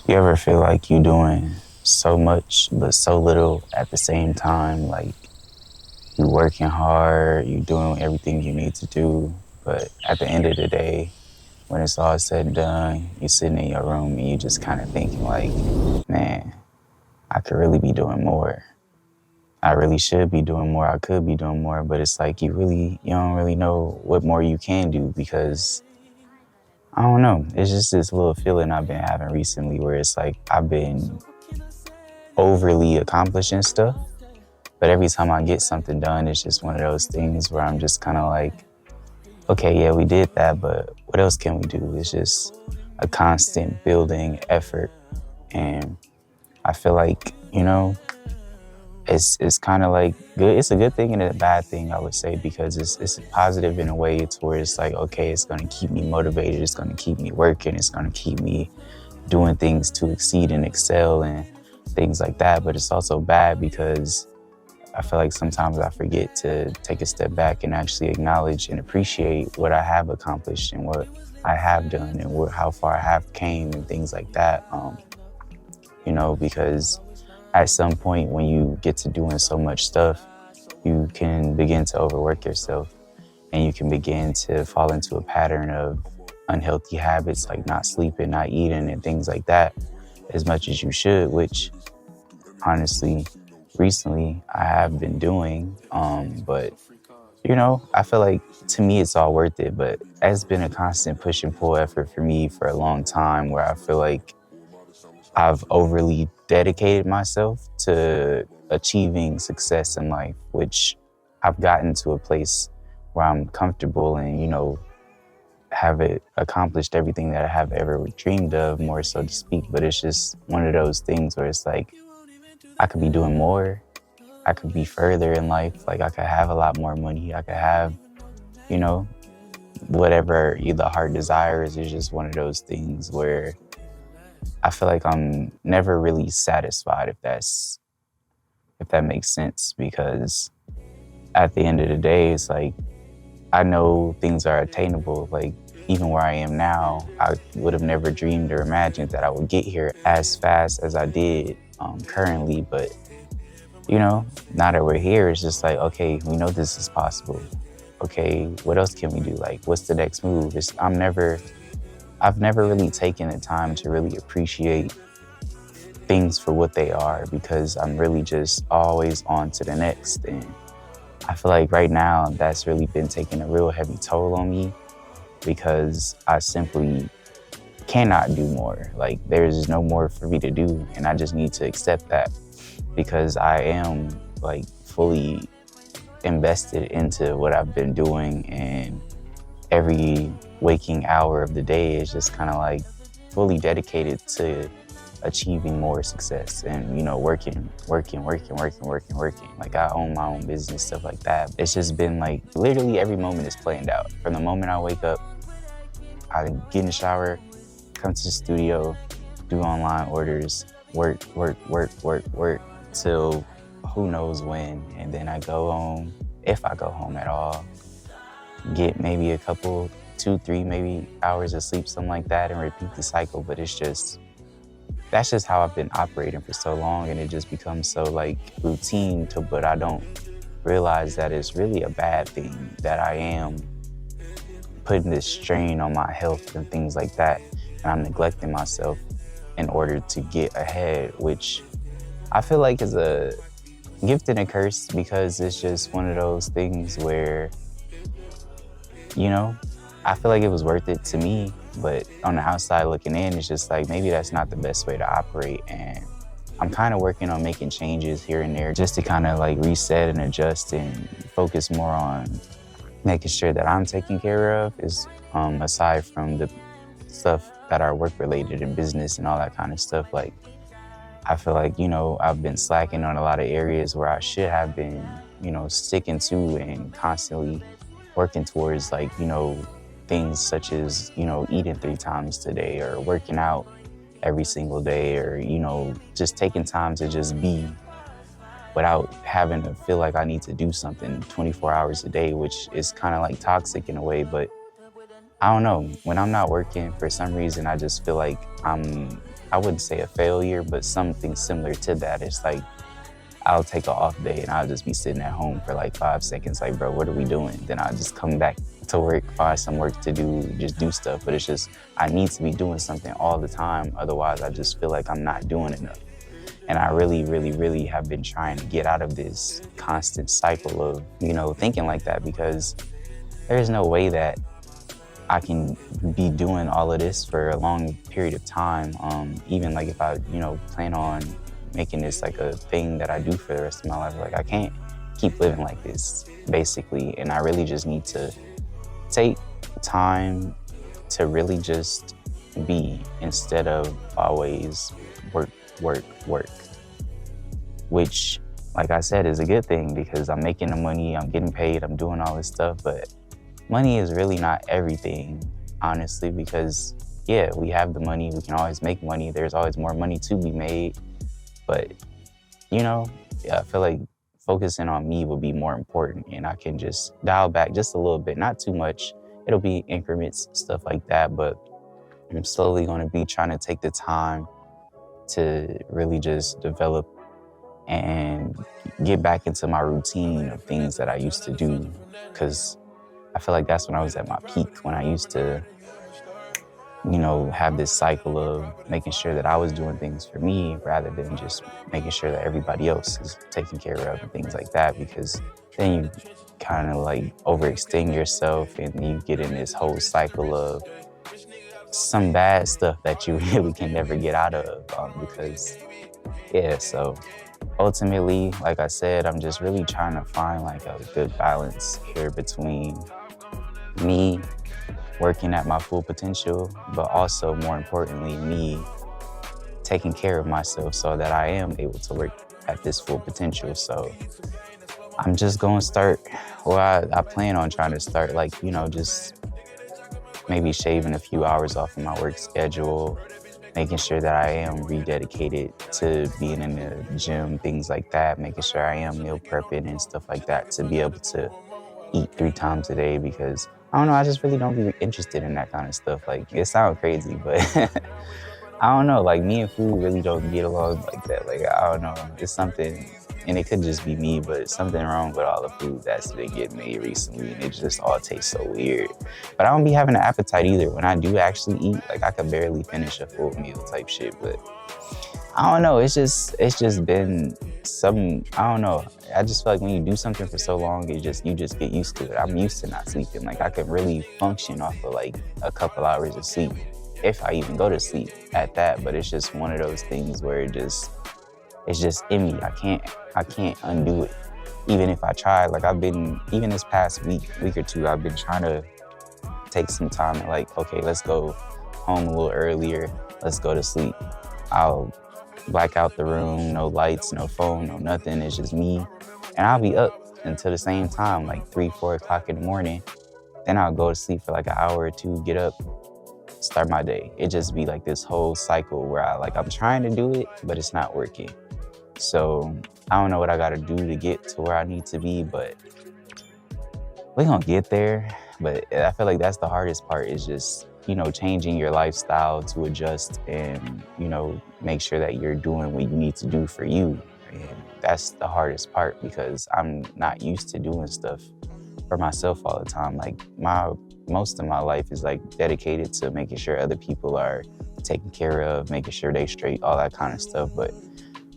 You ever feel like you doing so much but so little at the same time? Like you working hard, you doing everything you need to do, but at the end of the day, when it's all said and done, you sitting in your room and you just kind of thinking like, man, I could really be doing more. I really should be doing more. I could be doing more, but it's like you don't really know what more you can do because I don't know. It's just this little feeling I've been having recently where it's like I've been overly accomplishing stuff. But every time I get something done, it's just one of those things where I'm just kind of like, okay, yeah, we did that, but what else can we do? It's just a constant building effort. And I feel like, it's kind of like good. It's a good thing and a bad thing, I would say, because it's positive in a way to where it's like, okay, it's going to keep me motivated. It's going to keep me working. It's going to keep me doing things to exceed and excel and things like that. But it's also bad because I feel like sometimes I forget to take a step back and actually acknowledge and appreciate what I have accomplished and what I have done and how far I have came and things like that. Because at some point when you get to doing so much stuff, you can begin to overwork yourself and you can begin to fall into a pattern of unhealthy habits like not sleeping, not eating, and things like that as much as you should, which honestly, recently I have been doing. But I feel like to me it's all worth it, but it's been a constant push and pull effort for me for a long time where I feel like I've overly dedicated myself to achieving success in life, which I've gotten to a place where I'm comfortable and, have it accomplished everything that I have ever dreamed of, more so to speak. But it's just one of those things where it's like, I could be doing more. I could be further in life. Like I could have a lot more money. I could have, you know, whatever the heart desires. Is just one of those things where I feel like I'm never really satisfied if that makes sense, because at the end of the day, it's like I know things are attainable. Like even where I am now, I would have never dreamed or imagined that I would get here as fast as I did currently. But now that we're here, it's just like, okay, we know this is possible. Okay, what else can we do? Like, what's the next move? I've never really taken the time to really appreciate things for what they are, because I'm really just always on to the next. And I feel like right now that's really been taking a real heavy toll on me, because I simply cannot do more. Like there's no more for me to do, and I just need to accept that, because I am like fully invested into what I've been doing, and every waking hour of the day is just kind of like fully dedicated to achieving more success and, working. Like I own my own business, stuff like that. It's just been like literally every moment is planned out. From the moment I wake up, I get in the shower, come to the studio, do online orders, work till who knows when. And then I go home, if I go home at all, get maybe a couple, 2, 3, maybe hours of sleep, something like that, and repeat the cycle. But that's just how I've been operating for so long, and it just becomes so like routine but I don't realize that it's really a bad thing, that I am putting this strain on my health and things like that, and I'm neglecting myself in order to get ahead, which I feel like is a gift and a curse, because it's just one of those things where, I feel like it was worth it to me, but on the outside looking in, it's just like maybe that's not the best way to operate. And I'm kind of working on making changes here and there just to kind of like reset and adjust and focus more on making sure that I'm taken care of, is aside from the stuff that are work related and business and all that kind of stuff. Like I feel like, I've been slacking on a lot of areas where I should have been, sticking to and constantly working towards, like, things such as, eating 3 times a day, or working out every single day, or, just taking time to just be without having to feel like I need to do something 24 hours a day, which is kind of like toxic in a way. But I don't know, when I'm not working, for some reason, I just feel like I wouldn't say a failure, but something similar to that. It's like, I'll take an off day and I'll just be sitting at home for like 5 seconds, like, bro, what are we doing? Then I'll just come back to work, find some work to do, just do stuff. But it's just, I need to be doing something all the time. Otherwise, I just feel like I'm not doing enough. And I really, really, really have been trying to get out of this constant cycle of, thinking like that, because there's no way that I can be doing all of this for a long period of time. Even like if I, plan on making this like a thing that I do for the rest of my life, like I can't keep living like this, basically. And I really just need to take time to really just be, instead of always work, work, work. Which, like I said, is a good thing because I'm making the money, I'm getting paid, I'm doing all this stuff, but money is really not everything, honestly, because yeah, we have the money, we can always make money, there's always more money to be made, but I feel like focusing on me will be more important, and I can just dial back just a little bit, not too much. It'll be increments, stuff like that, but I'm slowly gonna be trying to take the time to really just develop and get back into my routine of things that I used to do, because I feel like that's when I was at my peak, when I used to, have this cycle of making sure that I was doing things for me rather than just making sure that everybody else is taken care of and things like that, because then you kind of like overextend yourself and you get in this whole cycle of some bad stuff that you really can never get out of, because, yeah, so ultimately, like I said, I'm just really trying to find like a good balance here between me working at my full potential, but also more importantly, me taking care of myself so that I am able to work at this full potential. So I'm just going to start, I plan on trying to start like, just maybe shaving a few hours off of my work schedule, making sure that I am rededicated to being in the gym, things like that, making sure I am meal prepping and stuff like that to be able to eat 3 times a day, because I don't know, I just really don't be interested in that kind of stuff. Like, it sounds crazy, but I don't know, like me and food really don't get along like that. Like, I don't know, it's something, and it could just be me, but it's something wrong with all the food that's been getting made recently, and it just all tastes so weird. But I don't be having an appetite either. When I do actually eat, like I could barely finish a full meal type shit, but I don't know, it's just been I don't know. I just feel like when you do something for so long, you just get used to it. I'm used to not sleeping. Like I could really function off of like a couple hours of sleep, if I even go to sleep at that. But it's just one of those things where it's just in me. I can't undo it. Even if I try, like even this past week or two, I've been trying to take some time and like, okay, let's go home a little earlier. Let's go to sleep. I'll black out the room, no lights, no phone, no nothing. It's just me. And I'll be up until the same time, like 3, 4 o'clock in the morning. Then I'll go to sleep for like an hour or two, get up, start my day. It just be like this whole cycle where I'm trying to do it, but it's not working. So I don't know what I gotta do to get to where I need to be, but we're gonna get there. But I feel like that's the hardest part, is just, changing your lifestyle to adjust and, make sure that you're doing what you need to do for you. And that's the hardest part, because I'm not used to doing stuff for myself all the time. Like most of my life is like dedicated to making sure other people are taken care of, making sure they straight, all that kind of stuff. But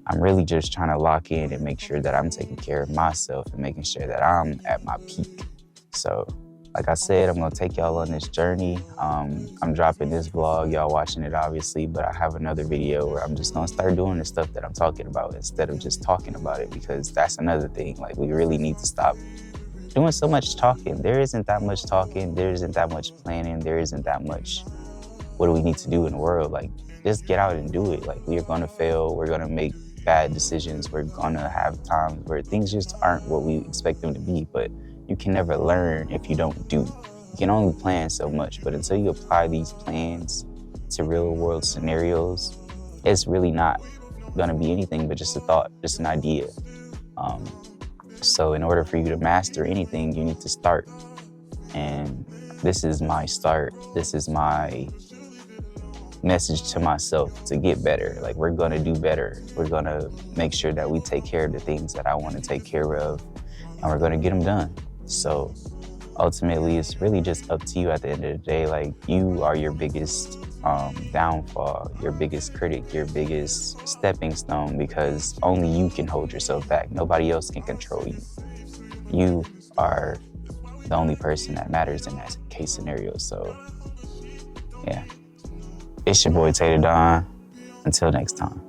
I'm really just trying to lock in and make sure that I'm taking care of myself and making sure that I'm at my peak. So like I said, I'm gonna take y'all on this journey. I'm dropping this vlog, y'all watching it obviously, but I have another video where I'm just gonna start doing the stuff that I'm talking about instead of just talking about it, because that's another thing. Like, we really need to stop doing so much talking. There isn't that much talking, there isn't that much planning, there isn't that much, what do we need to do in the world? Like, just get out and do it. Like, we are gonna fail, we're gonna make bad decisions, we're gonna have times where things just aren't what we expect them to be, but you can never learn if you don't do. You can only plan so much, but until you apply these plans to real world scenarios, it's really not gonna be anything but just a thought, just an idea. So in order for you to master anything, you need to start. And This is my start. This is my message to myself to get better. Like, we're gonna do better. We're gonna make sure that we take care of the things that I wanna take care of, and we're gonna get them done. So ultimately, it's really just up to you at the end of the day. Like, you are your biggest downfall, your biggest critic, your biggest stepping stone, because only you can hold yourself back. Nobody else can control you. You are the only person that matters in that case scenario. So yeah, it's your boy Tater Don. Until next time.